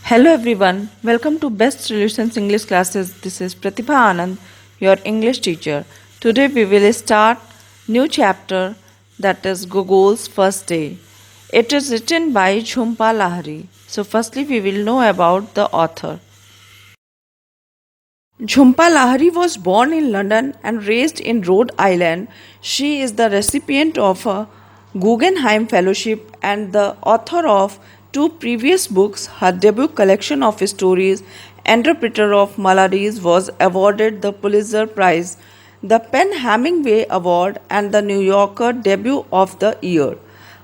Hello everyone, welcome to Best Solutions English classes. This is Pratibha Anand, your English teacher. Today we will start new chapter that is Gogol's first day. It is written by Jhumpa Lahari. So firstly we will know about the author. Jhumpa Lahari was born in London and raised in Rhode Island. She is the recipient of a Guggenheim Fellowship and the author of two previous books. Her debut collection of stories, Interpreter of Maladies, was awarded the Pulitzer Prize, the Penn Hemingway Award, and the New Yorker Debut of the Year.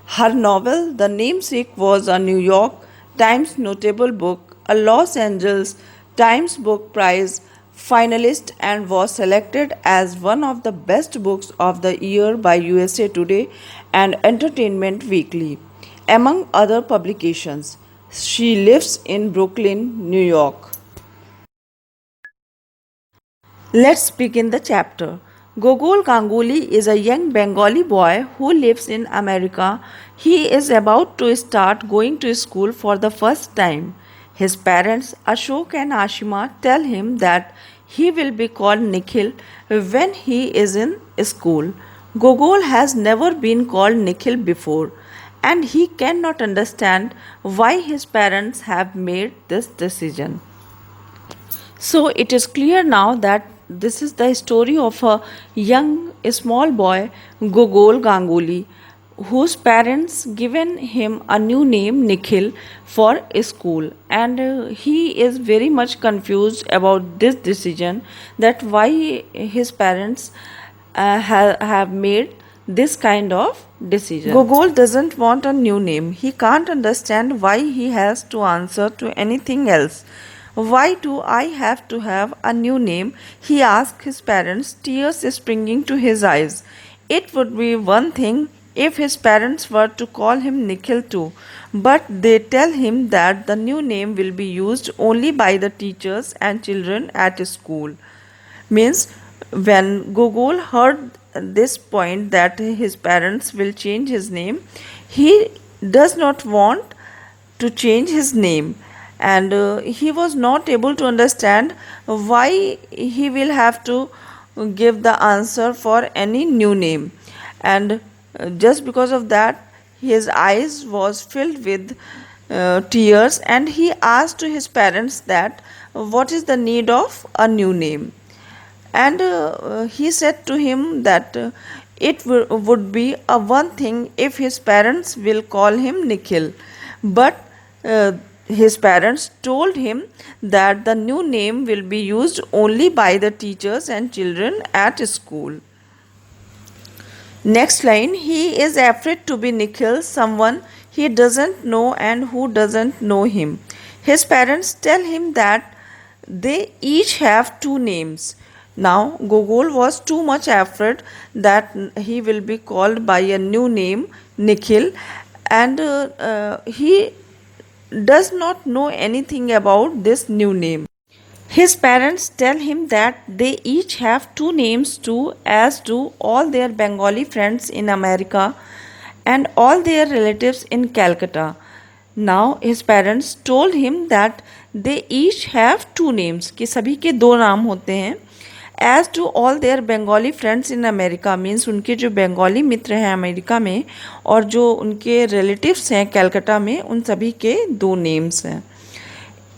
Her novel, The Namesake, was a New York Times notable book, a Los Angeles Times Book Prize finalist, and was selected as one of the best books of the year by USA Today and Entertainment Weekly, among other publications. She lives in Brooklyn, New York. Let's begin the chapter. Gogol Ganguly is a young Bengali boy who lives in America. He is about to start going to school for the first time. His parents, Ashok and Ashima, tell him that he will be called Nikhil when he is in school. Gogol has never been called Nikhil before, and he cannot understand why his parents have made this decision. So it is clear now that this is the story of a young small boy, Gogol Ganguly, whose parents given him a new name Nikhil for school, and he is very much confused about this decision, that why his parents have made this kind of decision. Gogol doesn't want a new name. He can't understand why he has to answer to anything else. Why do I have to have a new name? He asked his parents, tears springing to his eyes. It would be one thing if his parents were to call him Nikhil too, but they tell him that the new name will be used only by the teachers and children at school. Means when Gogol heard this point that his parents will change his name, he does not want to change his name, and he was not able to understand why he will have to give the answer for any new name, and just because of that his eyes was filled with tears, and he asked to his parents that what is the need of a new name, and he said to him that would be a one thing if his parents will call him Nikhil, but his parents told him that the new name will be used only by the teachers and children at school. Next line, he is afraid to be Nikhil, someone he doesn't know and who doesn't know him. His parents tell him that they each have two names. Now, Gogol was too much afraid that he will be called by a new name, Nikhil, and he does not know anything about this new name. His parents tell him that they each have two names too, as do all their Bengali friends in America and all their relatives in Calcutta. Now his parents told him that they each have two names, कि सभी के दो नाम होते हैं, as to all their Bengali friends in America, means उनके जो बंगाली मित्र हैं अमेरिका में और जो उनके relatives हैं कैलकाटा में, उन सभी के दो names हैं.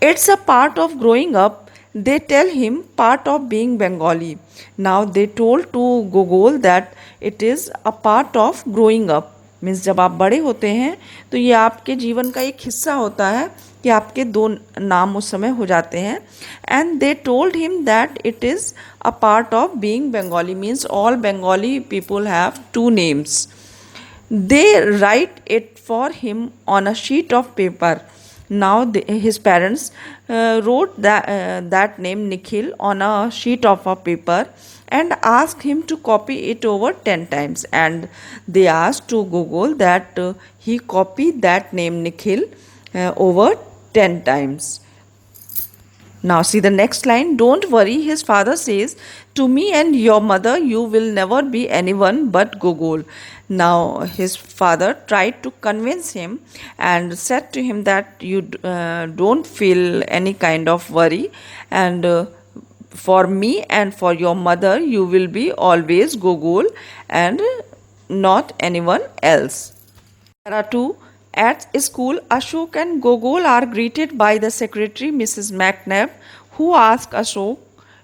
It's a part of growing up, they tell him, part of being Bengali. Now they told to Gogol that it is a part of growing up. Means जब आप बड़े होते हैं तो ये आपके जीवन का एक हिस्सा होता है कि आपके दो नाम उस समय हो जाते हैं. And they told him that it is a part of being Bengali, means all Bengali people have two names. They write it for him on a sheet of paper. Now his parents wrote that name Nikhil on a sheet of a paper and asked him to copy it over 10 times. And they asked to Gogol that he copy that name Nikhil over 10 times. Now see the next line. Don't worry, his father says, to me and your mother you will never be anyone but Gogol. Now his father tried to convince him and said to him that you don't feel any kind of worry, and for me and for your mother you will be always Gogol and not anyone else. Para 2. At school, Ashok and Gogol are greeted by the secretary, Mrs. McNabb, who asks Ashok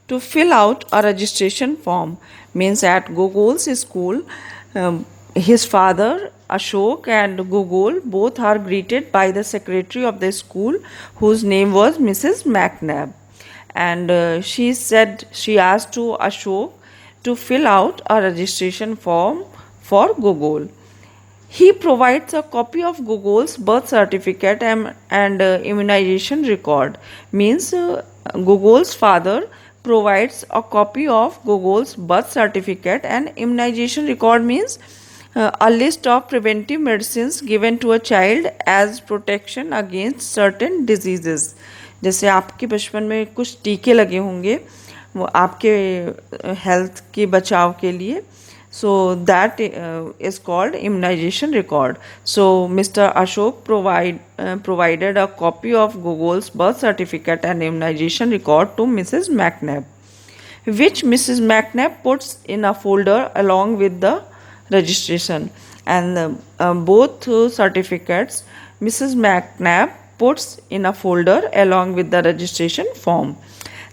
to fill out a registration form. Means at Gogol's school, his father, Ashok, and Gogol both are greeted by the secretary of the school, whose name was Mrs. McNabb. And she asked to Ashok to fill out a registration form for Gogol. He provides a copy of Gogol's birth certificate and immunization record. Means Gogol's father provides a copy of Gogol's birth certificate and immunization record, means a list of preventive medicines given to a child as protection against certain diseases. जैसे आपके बचपन में कुछ टीके लगे होंगे वो आपके हेल्थ के बचाव के लिए. So that is called immunization record. So Mr. Ashok provided a copy of Gogol's birth certificate and immunization record to Mrs. McNabb, which Mrs. McNabb puts in a folder along with the registration. And both certificates Mrs. McNabb puts in a folder along with the registration form.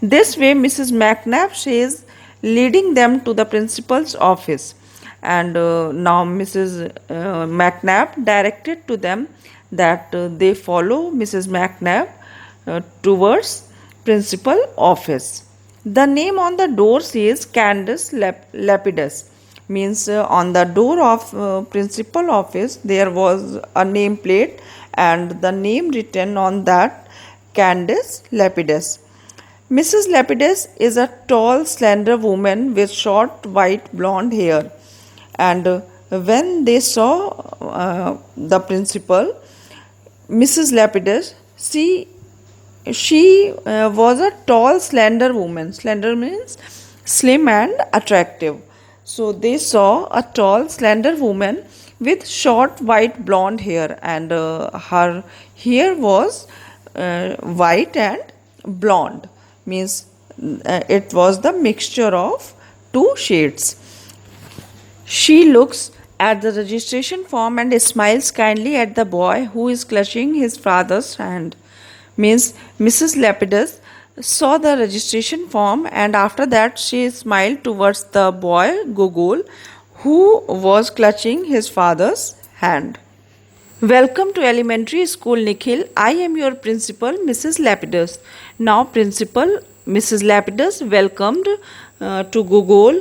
This way Mrs. McNabb says leading them to the principal's office, and now Mrs. McNabb directed to them that they follow Mrs. McNabb towards principal office. The name on the door says Candace Lapidus, means on the door of principal office there was a name plate and the name written on that, Candace Lapidus. Mrs. Lapidus is a tall, slender woman with short, white, blonde hair. And when they saw the principal, Mrs. Lapidus, she was a tall, slender woman. Slender means slim and attractive. So they saw a tall, slender woman with short, white, blonde hair, and her hair was white and blonde, means it was the mixture of two shades. She looks at the registration form and smiles kindly at the boy who is clutching his father's hand. Means Mrs. Lapidus saw the registration form and after that she smiled towards the boy Gogol who was clutching his father's hand. Welcome to elementary school, Nikhil. I am your principal, Mrs. Lapidus. Now, Principal Mrs. Lapidus welcomed to Gogol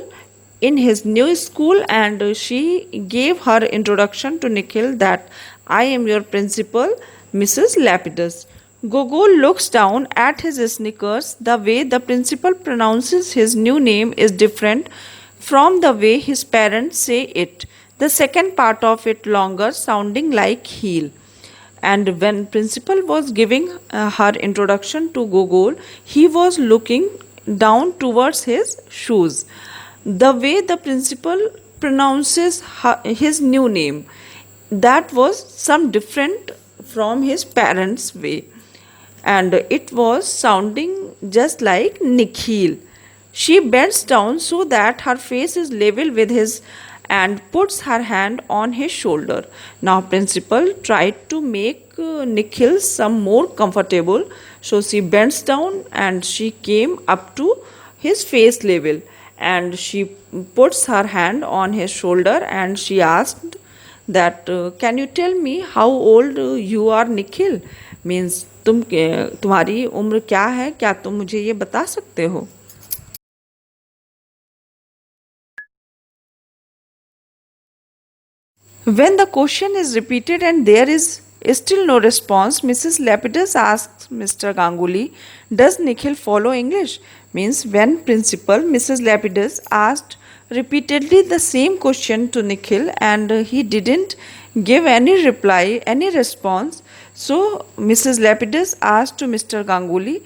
in his new school, and she gave her introduction to Nikhil that I am your principal, Mrs. Lapidus. Gogol looks down at his sneakers. The way the principal pronounces his new name is different from the way his parents say it. The second part of it longer, sounding like heel. And when principal was giving her introduction to Gogol, he was looking down towards his shoes. The way the principal pronounces his new name, that was some different from his parents' way, and it was sounding just like Nikhil. She bends down so that her face is level with his and puts her hand on his shoulder. Now principal tried to make Nikhil some more comfortable, so she bends down and she came up to his face level and she puts her hand on his shoulder and she asked that can you tell me how old you are, Nikhil? Means तुम्हारी उम्र क्या है, क्या तुम मुझे ये बता सकते हो? When the question is repeated and there is still no response, Mrs. Lapidus asks Mr. Ganguly, does Nikhil follow English? Means when principal Mrs. Lapidus asked repeatedly the same question to Nikhil and he didn't give any reply, any response. So Mrs. Lapidus asked to Mr. Ganguly,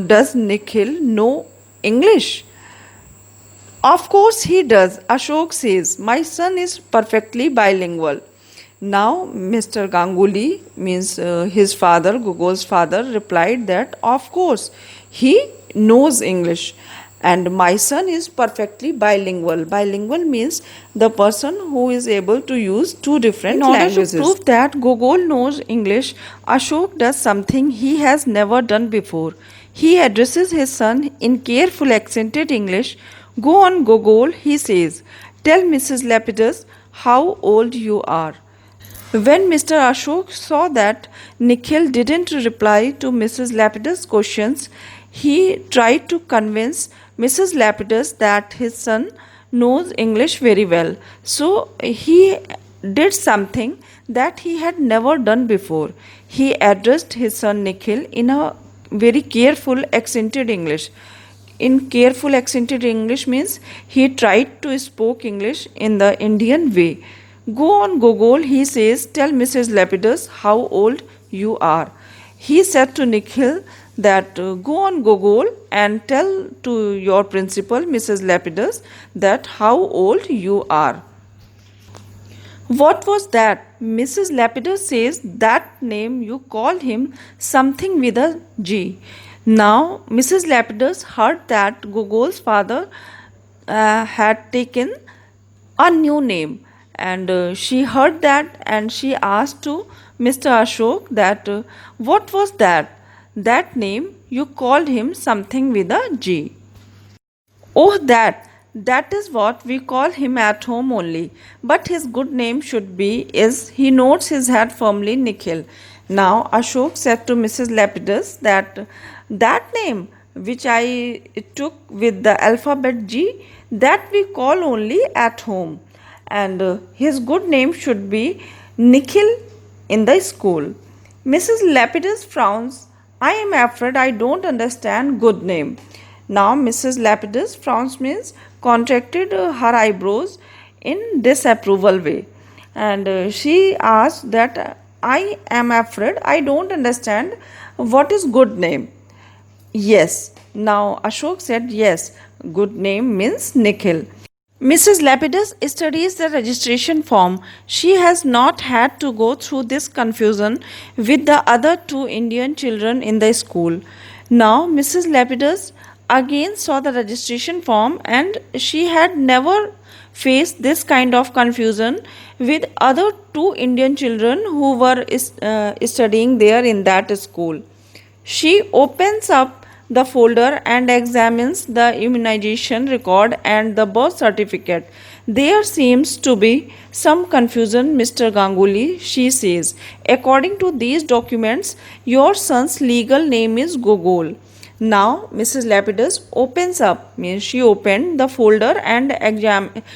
does Nikhil know English? Of course he does, Ashok says. My son is perfectly bilingual. Now, Mr. Ganguly, means his father, Gogol's father, replied that of course he knows English and my son is perfectly bilingual. Bilingual means the person who is able to use two different languages. In order to prove that Gogol knows English, Ashok does something he has never done before. He addresses his son in careful accented English. Go on, Gogol, he says. Tell Mrs. Lapidus how old you are. When Mr. Ashok saw that Nikhil didn't reply to Mrs. Lapidus' questions, he tried to convince Mrs. Lapidus that his son knows English very well. So he did something that he had never done before. He addressed his son Nikhil in a very careful accented English. In careful accented English means he tried to speak English in the Indian way. Go on, Gogol, he says, tell Mrs. Lapidus how old you are. He said to Nikhil that go on, Gogol, and tell to your principal, Mrs. Lapidus, that how old you are. What was that? Mrs. Lapidus says that name you call him something with a G. Now, Mrs. Lapidus heard that Gogol's father had taken a new name, and she heard that and she asked to Mr. Ashok that what was that? That name you called him something with a G. Oh, that is what we call him at home only. But his good name should be is he nods his head firmly, Nikhil. Now Ashok said to Mrs. Lapidus that name which I took with the alphabet G, that we call only at home, and his good name should be Nikhil in the school. Mrs. Lapidus frowns. I am afraid I don't understand good name. Now Mrs. Lapidus frowns means contracted her eyebrows in disapproval way, and she asked that I am afraid I don't understand what is good name. Yes. Now Ashok said yes. Good name means Nikhil. Mrs. Lapidus studies the registration form. She has not had to go through this confusion with the other two Indian children in the school. Now Mrs. Lapidus again saw the registration form and she had never faced this kind of confusion with other two Indian children who were studying there in that school. She opens up the folder and examines the immunization record and the birth certificate. There seems to be some confusion, Mr. Ganguly, she says. According to these documents, your son's legal name is Gogol. Now, Mrs. Lapidus opens up, means she opened the folder and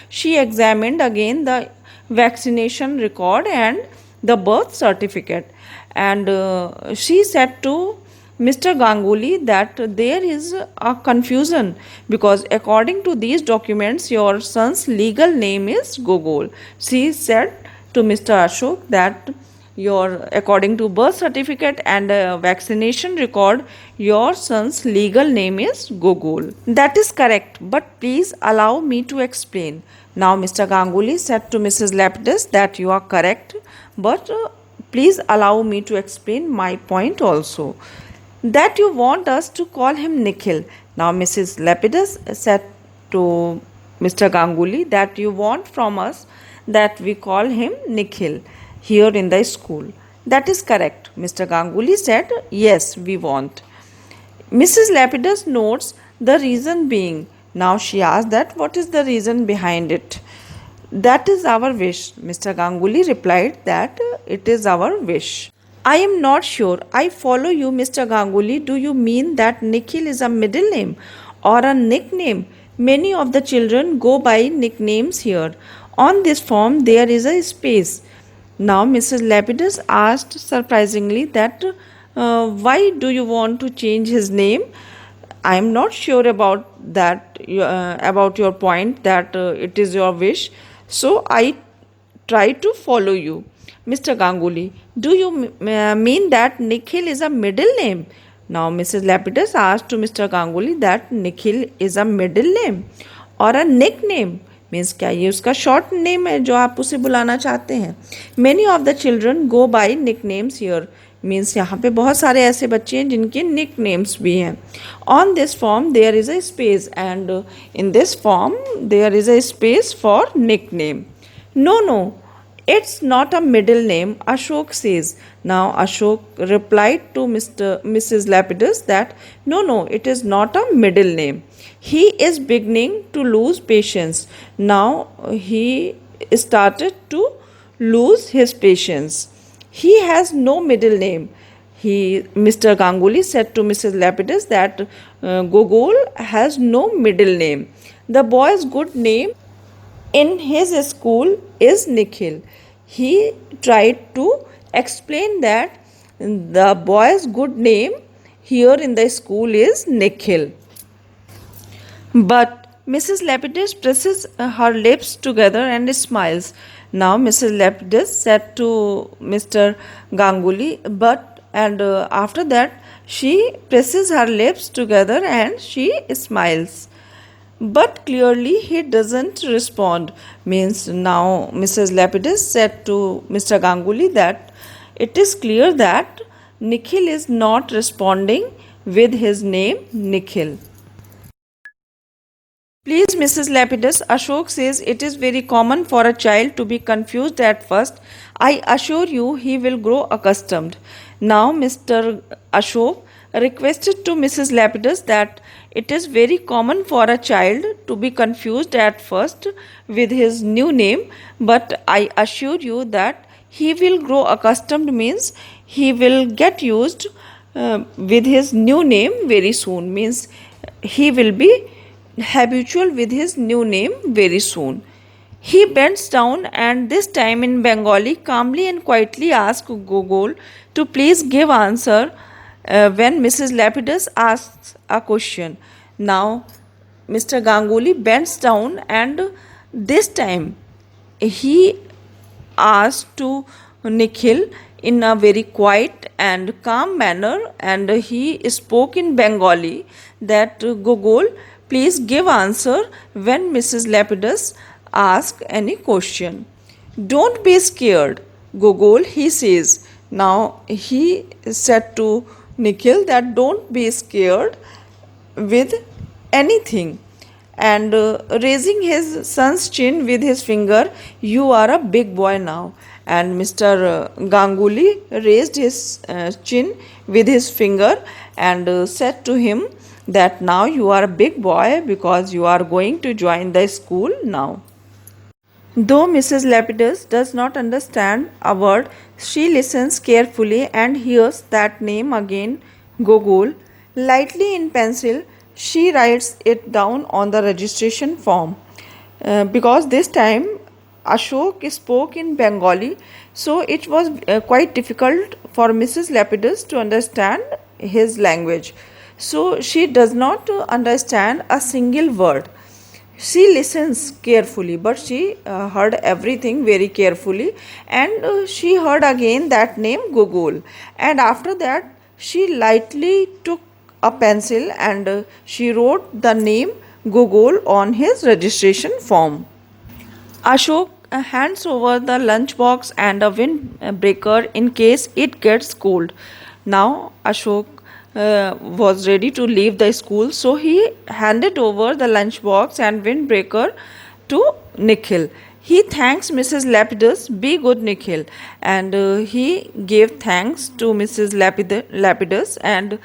she examined again the vaccination record and the birth certificate. And she said to Mr. Ganguly that there is a confusion because according to these documents your son's legal name is Gogol. She said to Mr. Ashok that your according to birth certificate and vaccination record your son's legal name is Gogol. That is correct, but please allow me to explain. Now Mr. Ganguly said to Mrs. Lapidus that you are correct, but please allow me to explain my point also. That you want us to call him Nikhil. Now Mrs. Lapidus said to Mr. Ganguly that you want from us that we call him Nikhil here in the school. That is correct. Mr. Ganguly said, yes, we want. Mrs. Lapidus notes the reason being. Now she asked that what is the reason behind it? That is our wish. Mr. Ganguly replied that it is our wish. I am not sure. I follow you, Mr. Ganguly. Do you mean that Nikhil is a middle name or a nickname? Many of the children go by nicknames here. On this form, there is a space. Now, Mrs. Lapidus asked surprisingly that why do you want to change his name? I am not sure about that, about your point that it is your wish. So, I try to follow you. Mr. Ganguly, do you mean that Nikhil is a middle name? Now Mrs. Lapidus asked to Mr. Ganguly that Nikhil is a middle name. और अ nick name means क्या ये उसका short name है जो आप उसे बुलाना चाहते हैं. Many of the children go by nicknames here means यहाँ पे बहुत सारे ऐसे बच्चे हैं जिनके निक नेम्स भी हैं. On this form there is a space and in this form there is a space for nickname. No no, it's not a middle name, Ashok says. Now Ashok replied to Mrs. Lapidus that no, it is not a middle name. He is beginning to lose patience. Now he started to lose his patience. He has no middle name. Mr. Ganguly said to Mrs. Lapidus that Gogol has no middle name. The boy's good name in his school is Nikhil. He tried to explain that the boy's good name here in the school is Nikhil. But Mrs. Lapidus presses her lips together and smiles. Now Mrs. Lapidus said to Mr. Ganguly, and after that she presses her lips together and she smiles. But clearly he doesn't respond. Means now Mrs. Lapidus said to Mr. Ganguly that it is clear that Nikhil is not responding with his name Nikhil. Please, Mrs. Lapidus, Ashok says it is very common for a child to be confused at first. I assure you he will grow accustomed. Now, Mr. Ashok requested to Mrs. Lapidus that it is very common for a child to be confused at first with his new name, but I assure you that he will grow accustomed means he will get used with his new name very soon, means he will be habitual with his new name very soon. He bends down and this time in Bengali calmly and quietly asks Gogol to please give answer when Mrs. Lapidus asks a question. Now Mr. Ganguly bends down and this time he asked to Nikhil in a very quiet and calm manner and he spoke in Bengali that Gogol please give answer when Mrs. Lapidus asks any question. Don't be scared, Gogol, he says. Now he said to Nikhil that don't be scared with anything and raising his son's chin with his finger, you are a big boy now. And Mr. Ganguly raised his chin with his finger and said to him that now you are a big boy because you are going to join the school now. Though Mrs. Lapidus does not understand a word, she listens carefully and hears that name again, Gogol. Lightly in pencil, she writes it down on the registration form. Because this time Ashok spoke in Bengali, so it was quite difficult for Mrs. Lapidus to understand his language. So she does not understand a single word. She listens carefully, but she heard everything very carefully, and she heard again that name Gogol. And after that, she lightly took a pencil and she wrote the name Gogol on his registration form. Ashok hands over the lunchbox and a windbreaker in case it gets cold. Now Ashok was ready to leave the school, so he handed over the lunchbox and windbreaker to Nikhil. He thanks Mrs. Lapidus, be good Nikhil, and he gave thanks to Mrs. Lapidus and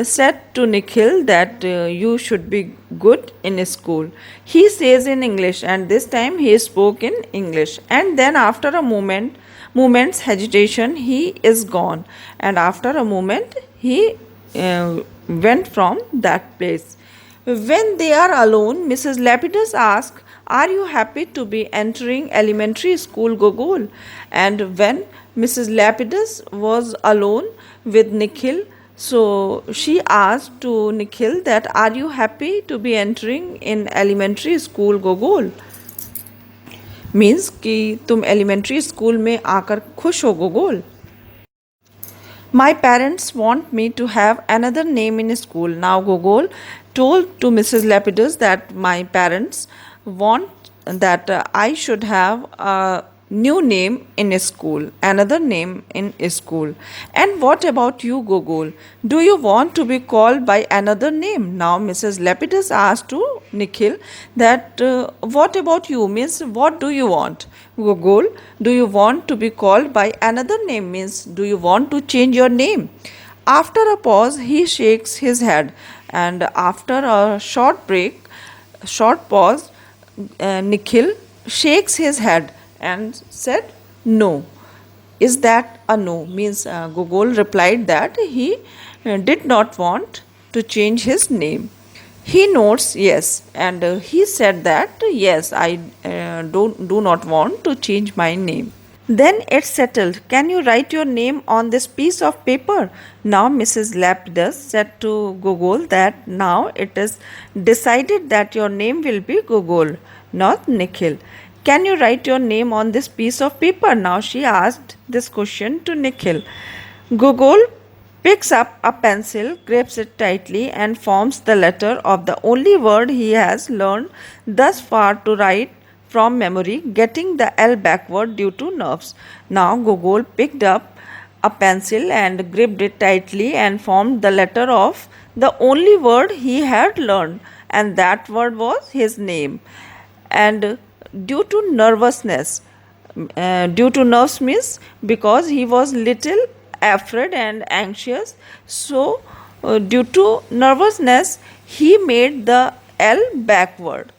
said to Nikhil that you should be good in school. He says in English, and this time he spoke in English, and then after a moment's hesitation he is gone, and after a moment he went from that place. When they are alone, Mrs. Lapidus asks, are you happy to be entering elementary school, Gogol? And when Mrs. Lapidus was alone with Nikhil, so she asked to Nikhil that are you happy to be entering in elementary school, Gogol? Means कि तुम elementary school में आकर खुश हो गोगोल. My parents want me to have another name in school. Now Gogol told to Mrs. Lapidus that my parents want that I should have a new name in school, another name in school. And what about you, Gogol? Do you want to be called by another name? Now Mrs. Lapidus asked to Nikhil that what about you, means what do you want? Gogol, do you want to be called by another name, means do you want to change your name? After a pause, he shakes his head, and after a short pause, Nikhil shakes his head and said, "No." Is that a no? Means Gogol replied that he did not want to change his name. He notes yes, and he said that yes, I do not want to change my name. Then it's settled. Can you write your name on this piece of paper? Now Mrs. Lapidus said to Gogol that now it is decided that your name will be Gogol, not Nikhil. Can you write your name on this piece of paper? Now she asked this question to Nikhil. Gogol picks up a pencil, grips it tightly, and forms the letter of the only word he has learned thus far to write from memory, getting the L backward due to nerves. Now Gogol picked up a pencil and gripped it tightly and formed the letter of the only word he had learned, and that word was his name. And due to nervousness, due to nerves means because he was little afraid and anxious, so due to nervousness he made the L backward.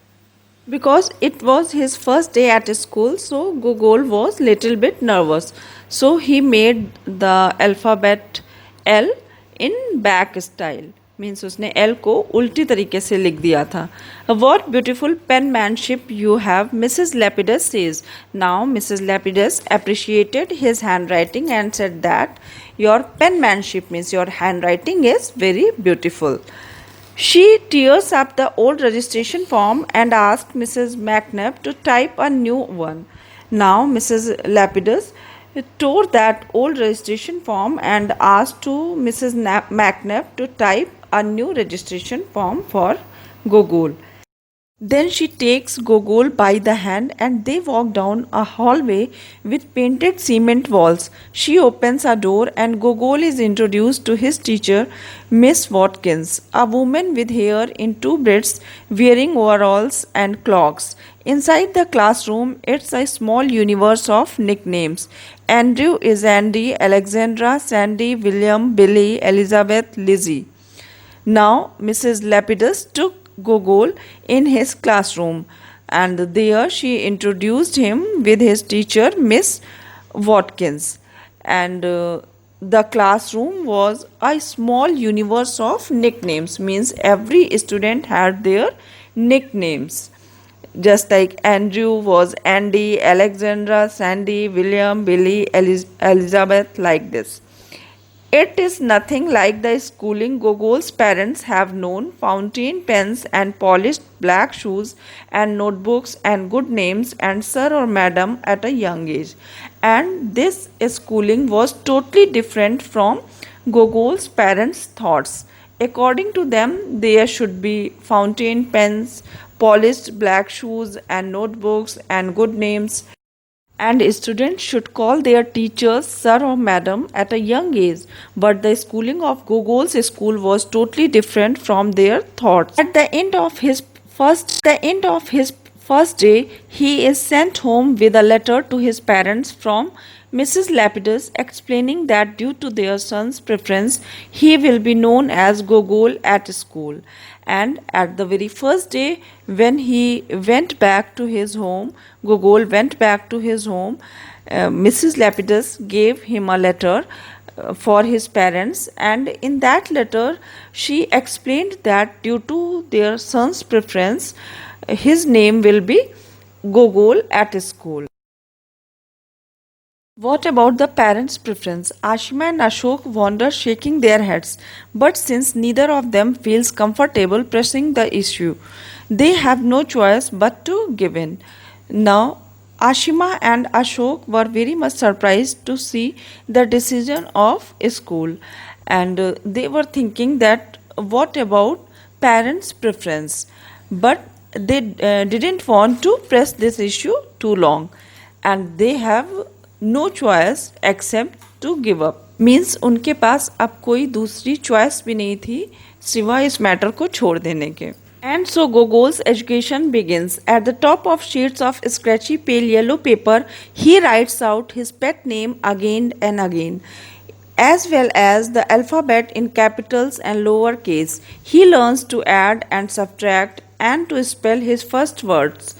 Because it was his first day at school, so Gogol was little bit nervous, so he made the alphabet L in back style, means उसने L को उल्टी तरीके से लिख दिया था. What beautiful penmanship you have, Mrs. Lapidus says. Now Mrs. Lapidus appreciated his handwriting and said that your penmanship means your handwriting is very beautiful. She tears up the old registration form and asked Mrs. McNabb to type a new one. Now Mrs. Lapidus tore that old registration form and asked to Mrs. McNabb to type a new registration form for Gogol. Then she takes Gogol by the hand and they walk down a hallway with painted cement walls. She opens a door and Gogol is introduced to his teacher, Miss Watkins, a woman with hair in two braids, wearing overalls and clogs. Inside the classroom, it's a small universe of nicknames. Andrew is Andy, Alexandra, Sandy, William, Billy, Elizabeth, Lizzie. Now Mrs. Lapidus took Gogol in his classroom and there she introduced him with his teacher Miss Watkins, and the classroom was a small universe of nicknames, means every student had their nicknames, just like Andrew was Andy, Alexandra, Sandy, William, Billy, Elizabeth, like this. It is nothing like the schooling Gogol's parents have known. Fountain pens and polished black shoes and notebooks and good names and sir or madam at a young age. And this schooling was totally different from Gogol's parents' thoughts. According to them, there should be fountain pens, polished black shoes and notebooks and good names, and students should call their teachers sir or madam at a young age. But the schooling of Gogol's school was totally different from their thoughts. At the end of his first day, he is sent home with a letter to his parents from Mrs. Lapidus explaining that due to their son's preference, he will be known as Gogol at school. And at the very first day, when he went back to his home, Gogol went back to his home, Mrs. Lapidus gave him a letter for his parents, and in that letter she explained that due to their son's preference, his name will be Gogol at school. What about the parents' preference? Ashima and Ashok wonder, shaking their heads. But since neither of them feels comfortable pressing the issue, they have no choice but to give in. Now, Ashima and Ashok were very much surprised to see the decision of school, and they were thinking that what about parents' preference? But they didn't want to press this issue too long, and they have no choice except to give up. Means उनके पास अब कोई दूसरी choice भी नहीं थी सिवाय इस matter को छोड़ देने के. And so Gogol's education begins. At the top of sheets of scratchy pale yellow paper, he writes out his pet name again and again, as well as the alphabet in capitals and lowercase. He learns to add and subtract and to spell his first words.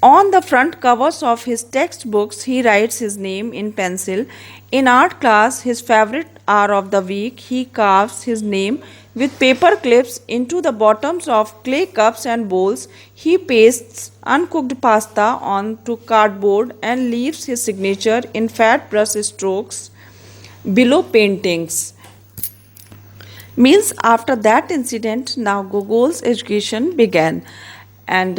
On the front covers of his textbooks, he writes his name in pencil. In art class, his favorite hour of the week, he carves his name with paper clips into the bottoms of clay cups and bowls. He pastes uncooked pasta onto cardboard and leaves his signature in fat brush strokes below paintings. Means after that incident, now Gogol's education began, and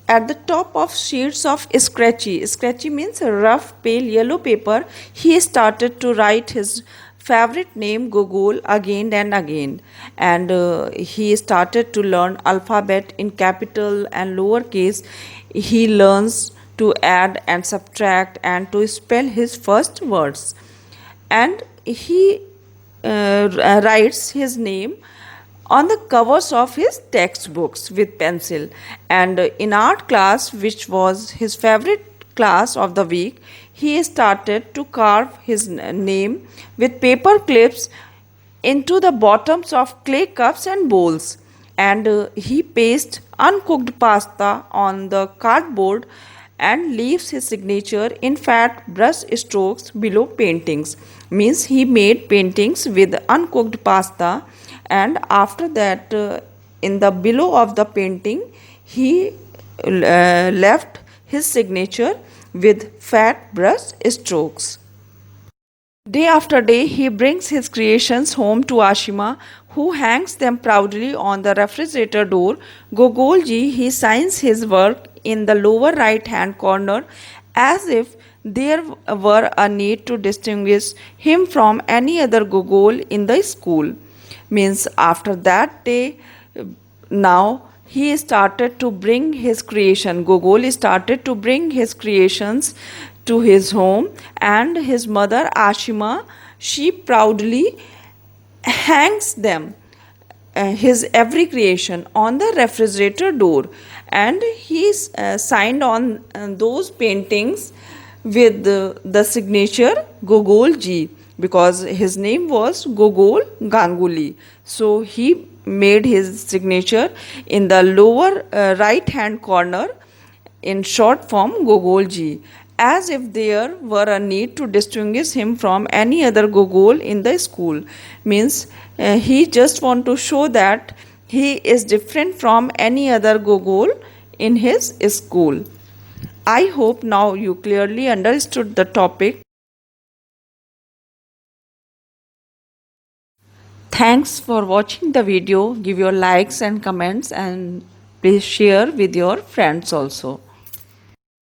at the top of sheets of scratchy means a rough pale yellow paper, he started to write his favorite name Gogol again and again, and he started to learn alphabet in capital and lowercase. He learns to add and subtract and to spell his first words, and he writes his name on the covers of his textbooks with pencil. And in art class, which was his favorite class of the week, he started to carve his name with paper clips into the bottoms of clay cups and bowls, and he pastes uncooked pasta on the cardboard and leaves his signature in fat brush strokes below paintings. Means he made paintings with uncooked pasta, and after that in the below of the painting he left his signature with fat brush strokes. Day after day, he brings his creations home to Ashima, who hangs them proudly on the refrigerator door. Gogolji, he signs his work in the lower right hand corner as if there were a need to distinguish him from any other Gogol in the school. Means after that day, now he started to bring his creation. Gogol started to bring his creations to his home, and his mother Ashima, she proudly hangs them, his every creation, on the refrigerator door, and he signed on those paintings with the signature Gogol ji, because his name was Gogol Ganguly. So he made his signature in the lower right hand corner in short form Gogol ji, as if there were a need to distinguish him from any other Gogol in the school. Means he just want to show that he is different from any other Gogol in his school. I hope now you clearly understood the topic. Thanks for watching the video. Give your likes and comments, and please share with your friends also.